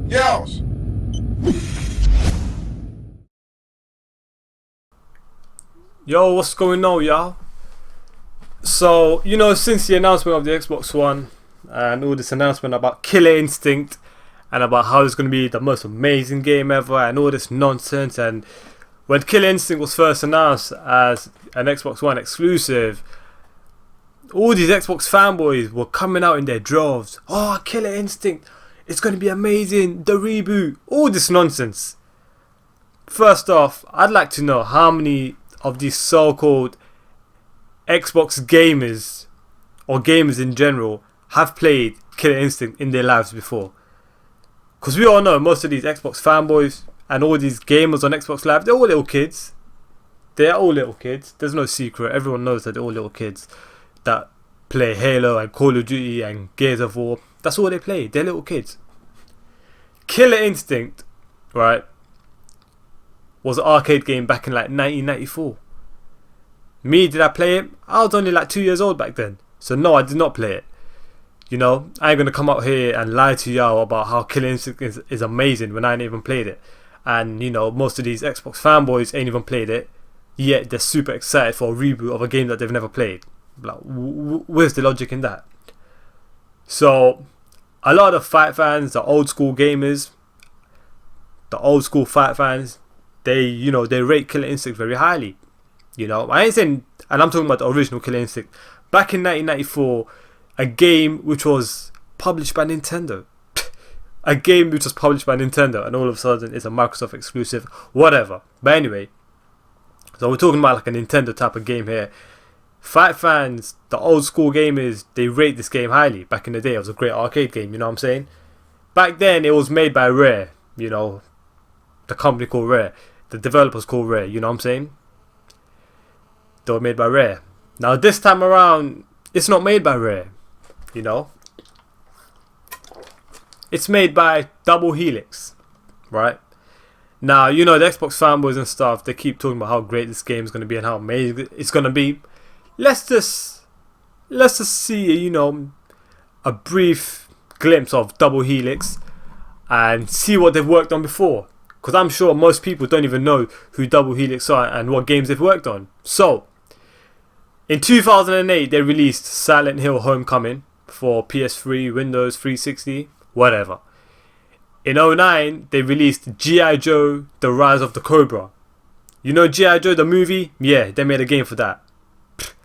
Yells. Yo, what's going on, y'all? So, since the announcement of the Xbox One and all this announcement about Killer Instinct and about how it's going to be the most amazing game ever and all this nonsense, and when Killer Instinct was first announced as an Xbox One exclusive, all these Xbox fanboys were coming out in their droves. Oh, Killer Instinct, it's going to be amazing, the reboot, all this nonsense. First off, I'd like to know how many of these so-called Xbox gamers or gamers in general have played Killer Instinct in their lives before. Because we all know most of these Xbox fanboys and all these gamers on Xbox Live, they're all little kids. They're all little kids. There's no secret. Everyone knows that they're all little kids that play Halo and Call of Duty and Gears of War. That's all they play. They're little kids. Killer Instinct, right, was an arcade game back in like 1994. Me, did I play it? I was only like 2 years old back then. So no, I did not play it. I ain't going to come out here and lie to y'all about how Killer Instinct is amazing when I ain't even played it. And most of these Xbox fanboys ain't even played it, yet they're super excited for a reboot of a game that they've never played. Like, where's the logic in that? So, a lot of fight fans, the old school gamers, the old school fight fans, they rate Killer Instinct very highly. I ain't saying, and I'm talking about the original Killer Instinct. Back in 1994, a game which was published by Nintendo. A game which was published by Nintendo, and all of a sudden it's a Microsoft exclusive, whatever. But anyway, so we're talking about like a Nintendo type of game here. Fight fans, the old school gamers, they rate this game highly. Back in the day, it was a great arcade game, you know what I'm saying? Back then, it was made by Rare, the company called Rare. The developers called Rare, you know what I'm saying? They were made by Rare. Now this time around, it's not made by Rare, It's made by Double Helix, right? Now, the Xbox fanboys and stuff, they keep talking about how great this game is going to be and how amazing it's going to be. Let's just see, a brief glimpse of Double Helix and see what they've worked on before. Because I'm sure most people don't even know who Double Helix are and what games they've worked on. So, in 2008, they released Silent Hill Homecoming for PS3, Windows 360, whatever. In 2009, they released G.I. Joe, The Rise of the Cobra. You know G.I. Joe, the movie? Yeah, they made a game for that.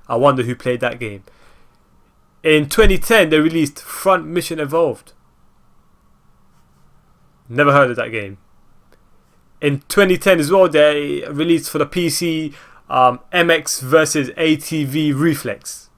I wonder who played that game. In 2010, they released Front Mission Evolved. Never heard of that game. In 2010 as well, they released for the PC MX versus ATV Reflex.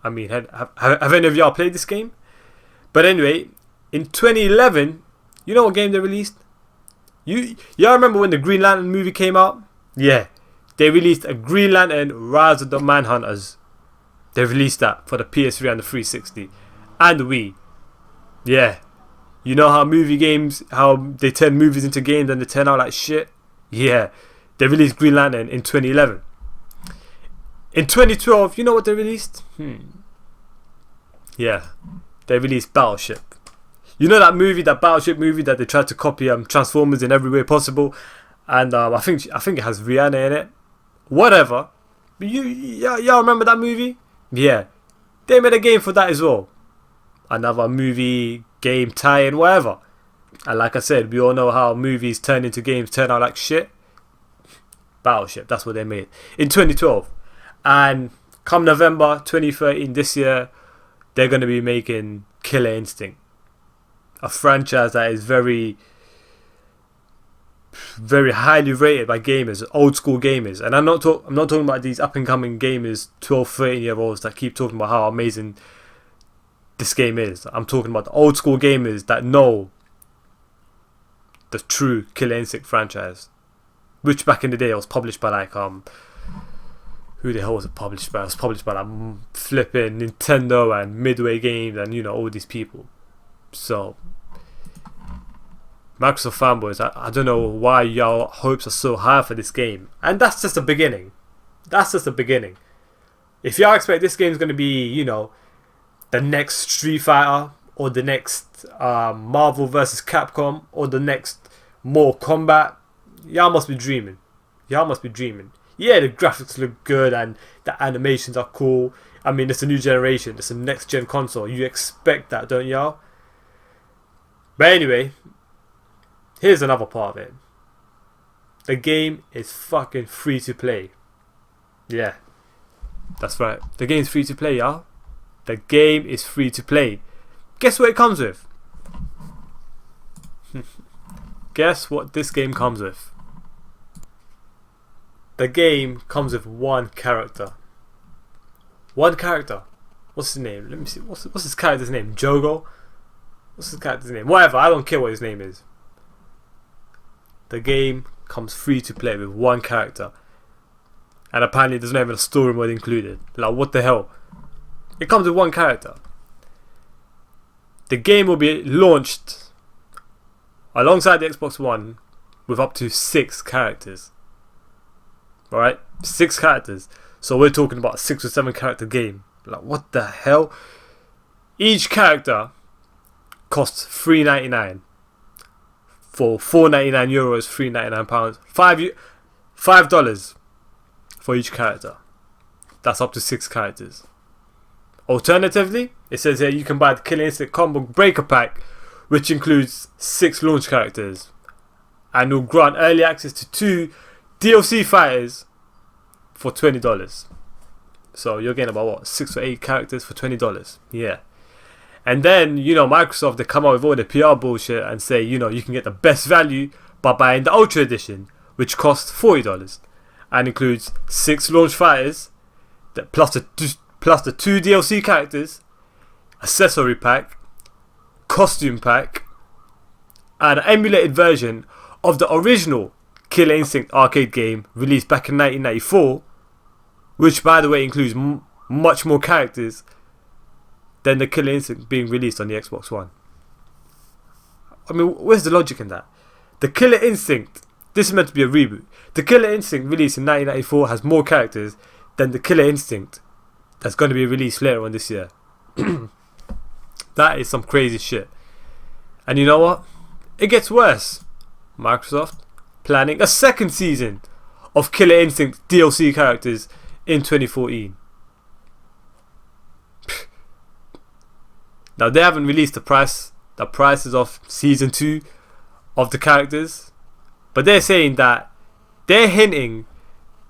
I mean, have any of y'all played this game? But anyway, in 2011, you know what game they released? Y'all remember when the Green Lantern movie came out? Yeah, they released a Green Lantern Rise of the Manhunters. They released that for the PS3 and the 360 and the Wii. Yeah, you know how movie games, how they turn movies into games and they turn out like shit? Yeah, they released Green Lantern in 2011. In 2012, you know what they released? Yeah, they released Battleship. You know that movie, that Battleship movie that they tried to copy Transformers in every way possible, and I think it has Rihanna in it. Whatever. Y'all remember that movie? Yeah, they made a game for that as well. Another movie, game, tie-in, whatever. And like I said, we all know how movies turn into games turn out like shit. Battleship, that's what they made in 2012. And come November 2013 this year, they're going to be making Killer Instinct, a franchise that is very, very highly rated by gamers, old school gamers. And I'm not talking about these up and coming gamers, 12, 13-year-olds that keep talking about how amazing this game is. I'm talking about the old school gamers that know the true Killer Instinct franchise, which back in the day was published by like who the hell was it published by? It was published by like flipping Nintendo and Midway Games and all these people. So Microsoft fanboys, I don't know why y'all hopes are so high for this game. And that's just the beginning. That's just the beginning. If y'all expect this game is going to be, the next Street Fighter, or the next Marvel vs. Capcom, or the next Mortal Kombat. Y'all must be dreaming. Y'all must be dreaming. Yeah, the graphics look good and the animations are cool. I mean, it's a new generation. It's a next gen console. You expect that, don't y'all? But anyway, here's another part of it. The game is fucking free to play. Yeah, that's right. The game's free to play, y'all. The game is free to play. Guess what it comes with? Guess what this game comes with? The game comes with one character. One character. What's his name? Let me see. What's his character's name? Jogo? What's his character's name? Whatever. I don't care what his name is. The game comes free to play with one character. And apparently there's not even a story mode included. Like, what the hell? It comes with one character. The game will be launched alongside the Xbox One with up to 6 characters. Alright? 6 characters. So we're talking about a 6 or 7 character game. Like, what the hell? Each character costs $3.99. For €4.99, €3.99, $5 for each character. That's up to 6 characters. Alternatively, it says here you can buy the Killer Instinct Combo Breaker Pack, which includes 6 launch characters, and will grant early access to 2 DLC fighters for $20. So you're getting about what, 6 or 8 characters for $20? Yeah. And then, you know, Microsoft, they come out with all the PR bullshit and say, you know, you can get the best value by buying the Ultra Edition, which costs $40 and includes 6 launch fighters, plus the 2 DLC characters, accessory pack, costume pack, and an emulated version of the original Killer Instinct arcade game released back in 1994, which, by the way, includes much more characters than the Killer Instinct being released on the Xbox One. I mean, where's the logic in that? The Killer Instinct, this is meant to be a reboot. The Killer Instinct released in 1994 has more characters than the Killer Instinct that's going to be released later on this year. That is some crazy shit. And you know what? It gets worse. Microsoft planning a second season of Killer Instinct DLC characters in 2014. Now, they haven't released the prices of season 2 of the characters, but they're saying that they're hinting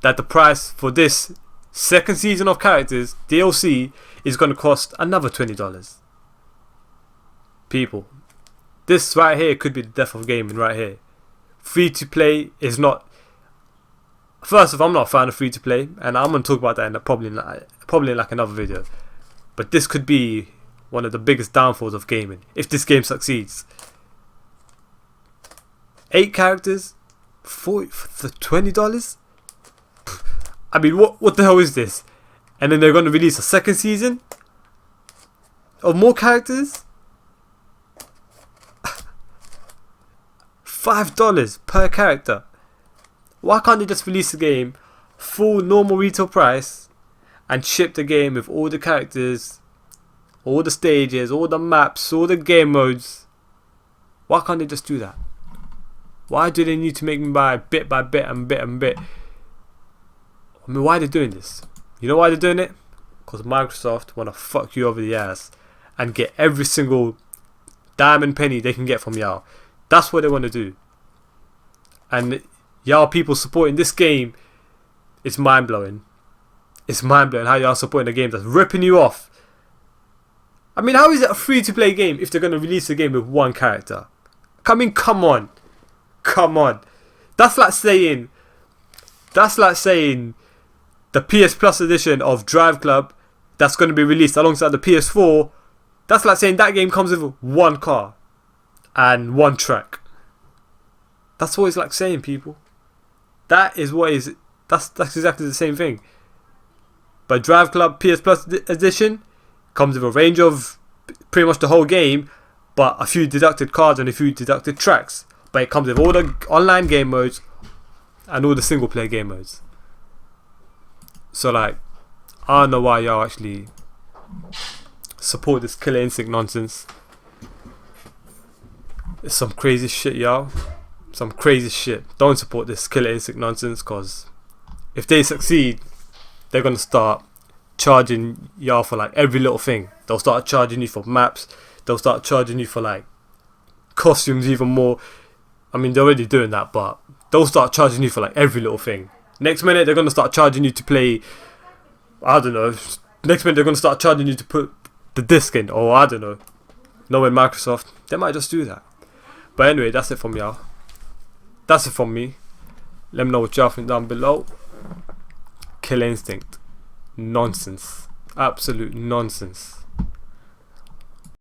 that the price for this second season of characters DLC is going to cost another $20. People, this right here could be the death of gaming right here. Free to play is not. First of all, I'm not a fan of free to play, and I'm going to talk about that in probably in like another video. But this could be one of the biggest downfalls of gaming if this game succeeds. 8 characters for $20? I mean, what the hell is this? And then they're going to release a second season of more characters? $5 per character. Why can't they just release the game full normal retail price and ship the game with all the characters, all the stages, all the maps, all the game modes? Why can't they just do that? Why do they need to make me buy bit by bit and bit and bit? I mean, why are they doing this? You know why they're doing it? Because Microsoft want to fuck you over the ass and get every single dime and penny they can get from y'all. That's what they want to do. And y'all people supporting this game, it's mind-blowing. It's mind-blowing how y'all supporting a game that's ripping you off. I mean, how is it a free-to-play game if they're going to release a game with one character? I mean, come on. Come on. That's like saying the PS Plus edition of Drive Club that's going to be released alongside the PS4. That's like saying that game comes with one car and one track. That's what it's like saying, people. That's exactly the same thing. But Drive Club PS Plus edition comes with a range of pretty much the whole game, but a few deducted cards and a few deducted tracks. But it comes with all the online game modes and all the single player game modes. So like, I don't know why y'all actually support this Killer Instinct nonsense. It's some crazy shit, y'all. Some crazy shit. Don't support this Killer Instinct nonsense, because if they succeed, they're gonna start charging y'all for like every little thing. They'll start charging you for maps. They'll start charging you for like costumes even more. I mean, they're already doing that, but they'll start charging you for like every little thing. Next minute, they're gonna start charging you to play, I don't know. Next minute, they're gonna start charging you to put the disc in, or I don't know. Knowing Microsoft, they might just do that. But anyway, that's it from y'all. That's it from me. Let me know what y'all think down below. Killer Instinct. Nonsense. Absolute nonsense.